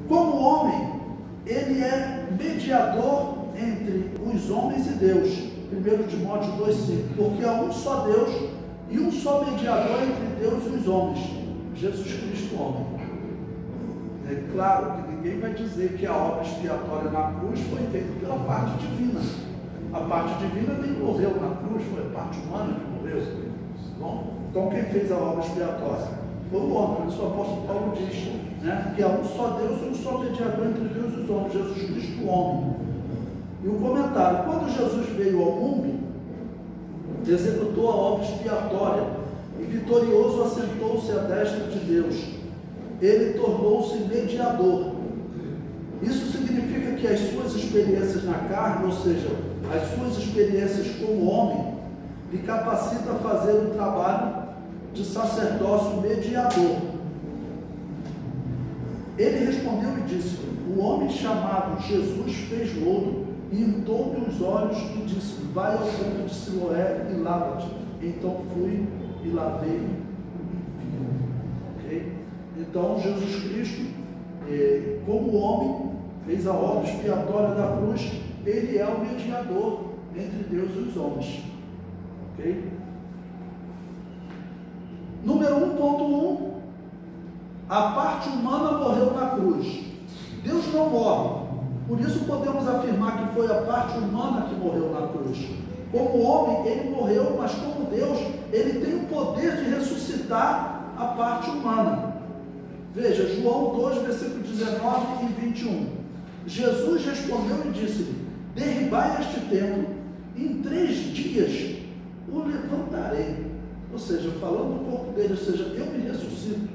Como homem, ele é mediador entre os homens e Deus. 1 Timóteo 2,5. Porque há um só Deus e um só mediador entre Deus e os homens, Jesus Cristo, homem. É claro que ninguém vai dizer que a obra expiatória na cruz foi feita pela parte divina. A parte divina nem morreu na cruz, foi a parte humana que morreu. Bom, então quem fez a obra expiatória foi o homem. Por isso o apóstolo Paulo diz, né, que há um só Deus e um só mediador entre Deus e os homens, Jesus Cristo, homem. E o comentário: quando Jesus veio ao mundo, executou a obra expiatória e vitorioso assentou-se à destra de Deus. Ele tornou-se mediador. Isso significa que as suas experiências na carne, ou seja, as suas experiências como homem, lhe capacita a fazer o trabalho de sacerdócio mediador. Ele respondeu e disse: o homem chamado Jesus fez lodo e untou-me os olhos e disse: vai ao campo de Siloé e lava-te. Então fui e lavei e vi. Okay? Então Jesus Cristo, como homem, fez a obra expiatória da cruz. Ele é o mediador entre Deus e os homens. Ok? Número 1.1. A parte humana morreu na cruz. Deus não morre. Por isso podemos afirmar que foi a parte humana que morreu na cruz. Como homem, ele morreu, mas como Deus, ele tem o poder de ressuscitar a parte humana. Veja, João 2, versículo 19 e 21. Jesus respondeu e disse-lhe: derribai este templo, em 3 dias o levantarei. Ou seja, falando do corpo dele, ou seja, eu me ressuscito.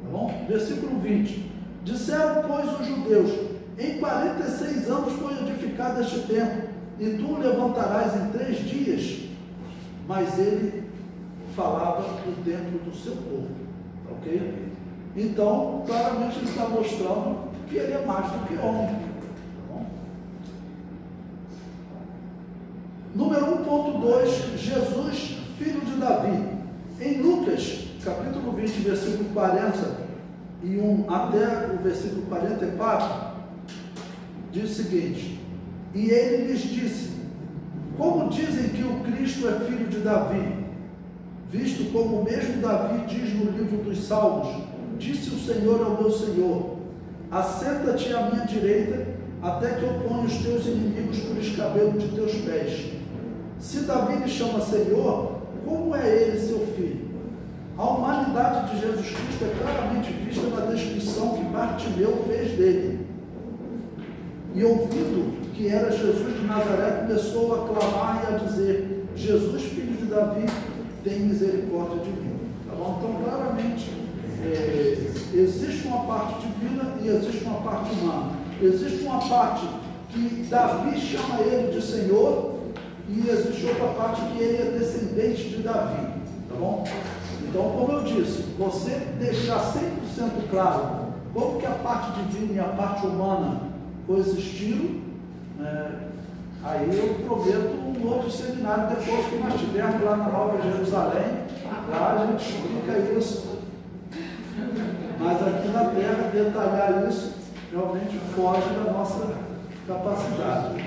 Tá bom? Versículo 20. Disseram, pois, os judeus: em 46 anos foi edificado este templo, e tu o levantarás em 3 dias. Mas ele falava do templo do seu corpo. Ok? Então, claramente ele está mostrando que ele é mais do que homem. Tá bom? Número 1.2, Jesus, filho de Davi. Em Lucas, capítulo 20, versículo 41 até o versículo 44, diz o seguinte: e ele lhes disse: como dizem que o Cristo é filho de Davi, visto como mesmo Davi diz no livro dos Salmos: disse o Senhor ao meu Senhor: assenta-te à minha direita, até que eu ponha os teus inimigos por escabelo de teus pés. Se Davi lhe chama Senhor, como é ele seu filho? A humanidade de Jesus Cristo é claramente vista na descrição que Bartimeu fez dele. E ouvindo que era Jesus de Nazaré, começou a clamar e a dizer: Jesus, filho de Davi, tem misericórdia de mim. Tá bom? Então, claramente, existe uma parte divina e existe uma parte humana. Existe uma parte que Davi chama ele de Senhor, e existe outra parte que ele é descendente de Davi. Tá bom? Então, como eu disse, você deixar 100% claro como que a parte divina e a parte humana coexistiram, aí eu prometo um outro seminário depois que nós tivermos lá na Nova Jerusalém. Lá a gente explica isso. Mas aqui na Terra, detalhar isso realmente foge da nossa capacidade.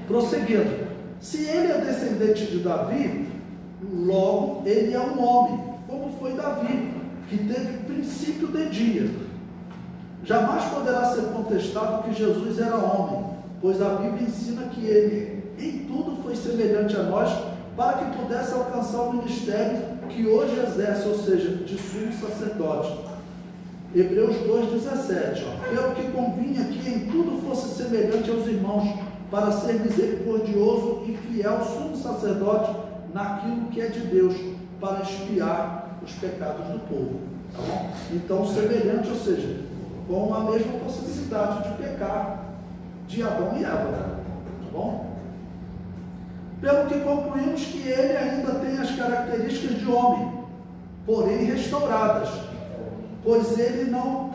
Prosseguindo, se ele é descendente de Davi, logo ele é um homem, como foi Davi, que teve princípio de dia. Jamais poderá ser contestado que Jesus era homem, pois a Bíblia ensina que ele em tudo foi semelhante a nós, para que pudesse alcançar o ministério que hoje exerce, ou seja, de sumo sacerdote. Hebreus 2,17, pelo que convinha que em tudo fosse semelhante aos irmãos, para ser misericordioso e fiel sumo sacerdote naquilo que é de Deus, para expiar os pecados do povo. Tá bom? Então, semelhante, ou seja, com a mesma possibilidade de pecar de Adão e Eva. Tá bom? Pelo que concluímos que ele ainda tem as características de homem, porém restauradas. Pois se ele não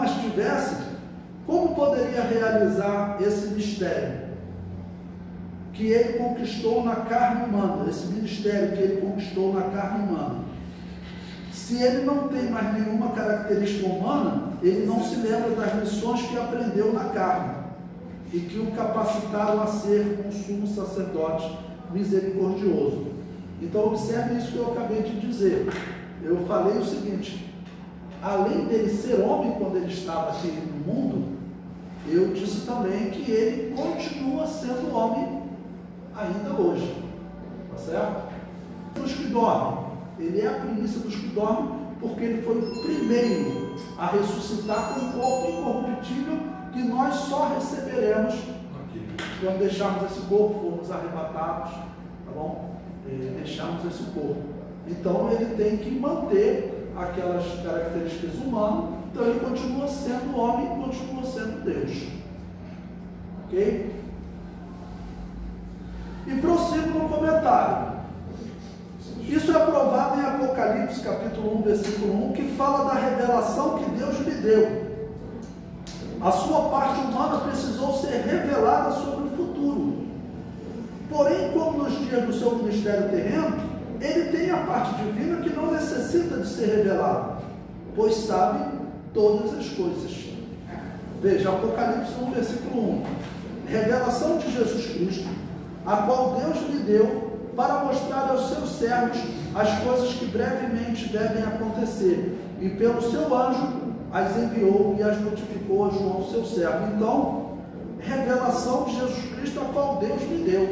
as tivesse, como poderia realizar esse mistério que ele conquistou na carne humana, esse ministério que ele conquistou na carne humana? Se ele não tem mais nenhuma característica humana, ele não se lembra das lições que aprendeu na carne e que o capacitaram a ser um sumo sacerdote misericordioso. Então observe isso que eu acabei de dizer. Eu falei o seguinte: além dele ser homem quando ele estava aqui no mundo, eu disse também que ele continua sendo homem ainda hoje. Tá certo? Os que dormem, ele é a primícia dos que dormem, porque ele foi o primeiro a ressuscitar com um corpo incorruptível que nós só receberemos quando deixarmos esse corpo, formos arrebatados, tá bom? Deixarmos esse corpo. Então ele tem que manter aquelas características humanas, então ele continua sendo homem e continua sendo Deus. Ok? E prossigo no comentário. Isso é provado em Apocalipse capítulo 1, versículo 1, que fala da revelação que Deus lhe deu. A sua parte humana precisou ser revelada sobre o futuro. Porém, como nos dias do seu ministério terreno, ele tem a parte divina que não necessita de ser revelada, pois sabe todas as coisas. Veja, Apocalipse 1, versículo 1. Revelação de Jesus Cristo, a qual Deus lhe deu para mostrar aos seus servos as coisas que brevemente devem acontecer, e pelo seu anjo as enviou e as notificou a João, seu servo. Então, revelação de Jesus Cristo, a qual Deus lhe deu.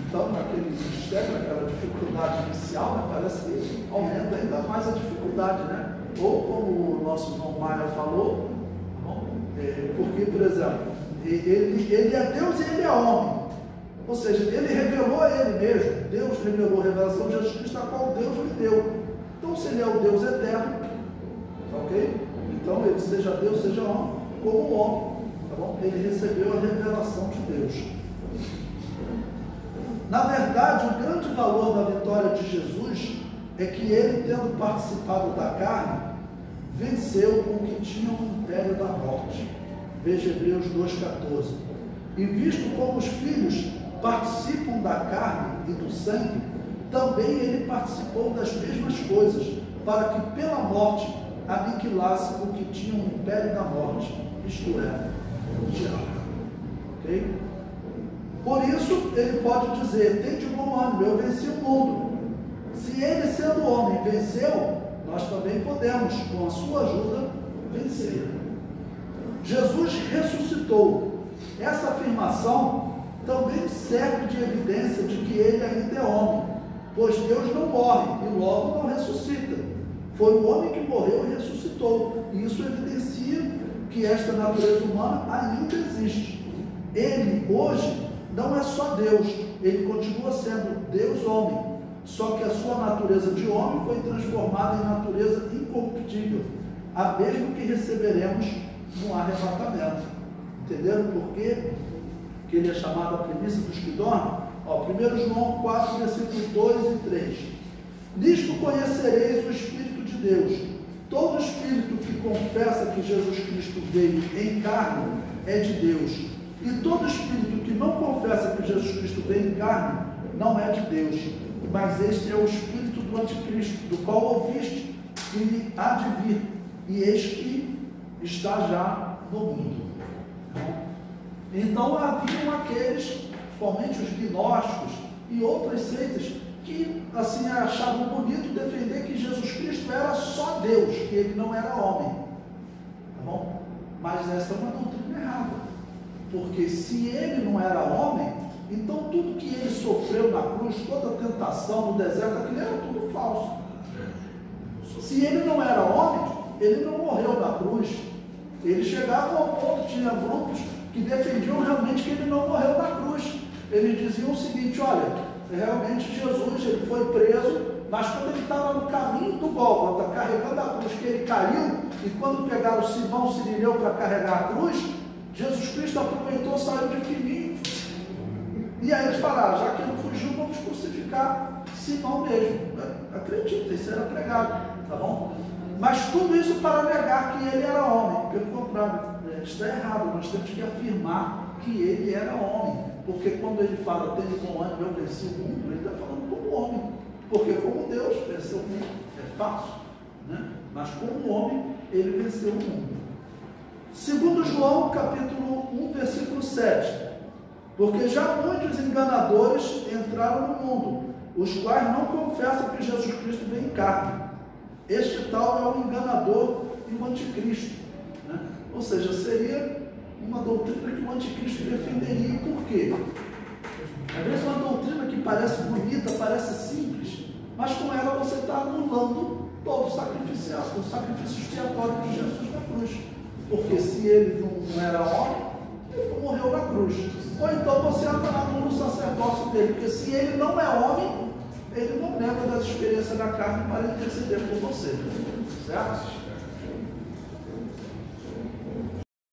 Então, naquele mistério, naquela dificuldade inicial, né, parece que aumenta ainda mais a dificuldade, né? Ou como o nosso irmão Maia falou, porque, por exemplo, ele é Deus e ele é homem. Ou seja, ele revelou a ele mesmo. Deus revelou a revelação de Jesus Cristo, a qual Deus lhe deu. Então, se ele é o Deus eterno, ok? Então, ele seja Deus, seja homem, como homem, tá bom? Ele recebeu a revelação de Deus. Na verdade, o grande valor da vitória de Jesus é que ele, tendo participado da carne, venceu o que tinha o império da morte. Veja Hebreus 2,14. E visto como os filhos participam da carne e do sangue, também ele participou das mesmas coisas, para que pela morte aniquilasse o que tinha o império da morte, isto é, o diabo. Ok? Por isso ele pode dizer: tende bom ânimo, eu venci o mundo. Se ele, sendo homem, venceu, nós também podemos, com a sua ajuda, vencer. Jesus ressuscitou. Essa afirmação também serve de evidência de que ele ainda é homem, pois Deus não morre e logo não ressuscita. Foi o homem que morreu e ressuscitou, e isso evidencia que esta natureza humana ainda existe. Ele hoje não é só Deus, ele continua sendo Deus homem, só que a sua natureza de homem foi transformada em natureza incorruptível, a mesma que receberemos no arrebatamento. Entenderam por quê? Que ele é chamado a primícia dos que dormem? 1 João 4, versículos 2 e 3. Nisto conhecereis o Espírito de Deus. Todo espírito que confessa que Jesus Cristo veio em carne é de Deus. E todo espírito que não confessa que Jesus Cristo veio em carne não é de Deus. Mas este é o espírito do anticristo, do qual ouviste que há de vir, e eis que está já no mundo. Então haviam aqueles, principalmente os gnósticos e outras seitas, que assim achavam bonito defender que Jesus Cristo era só Deus, que ele não era homem. Tá bom? Mas essa é uma doutrina errada. Porque se ele não era homem, então tudo que ele sofreu na cruz, toda a tentação no deserto, aquilo era tudo falso. Se ele não era homem, ele não morreu na cruz. Ele chegava ao ponto, tinha grupos que defendiam realmente que ele não morreu na cruz. Eles diziam o seguinte: olha, realmente Jesus ele foi preso, mas quando ele estava no caminho do Gólgota, carregando a cruz, que ele caiu, e quando pegaram Simão Cirineu para carregar a cruz, Jesus Cristo aproveitou, saiu de fininho. E aí eles falaram: já que ele fugiu, vamos crucificar Simão mesmo. Acredita, isso era pregado, tá bom? Mas tudo isso para negar que ele era homem. Pelo contrário, está errado. Nós temos que afirmar que ele era homem. Porque quando ele fala, tende bom ânimo, eu venci o mundo, ele está falando como homem. Porque como Deus venceu o mundo, é fácil, né? Mas como homem, ele venceu o mundo. Segundo João, capítulo 1, versículo 7. Porque já muitos enganadores entraram no mundo, os quais não confessam que Jesus Cristo veio em carne. Este tal é o enganador e o anticristo, né? Ou seja, seria uma doutrina que o anticristo defenderia. Por quê? Às vezes uma doutrina que parece bonita, parece simples, mas com ela você está anulando todo o sacrifício expiatório de Jesus na cruz. Porque se ele não era homem, ele não morreu na cruz. Ou então você anula o sacerdócio dele, porque se ele não é homem, ele não lembra das experiências da carne para interceder por você. Certo?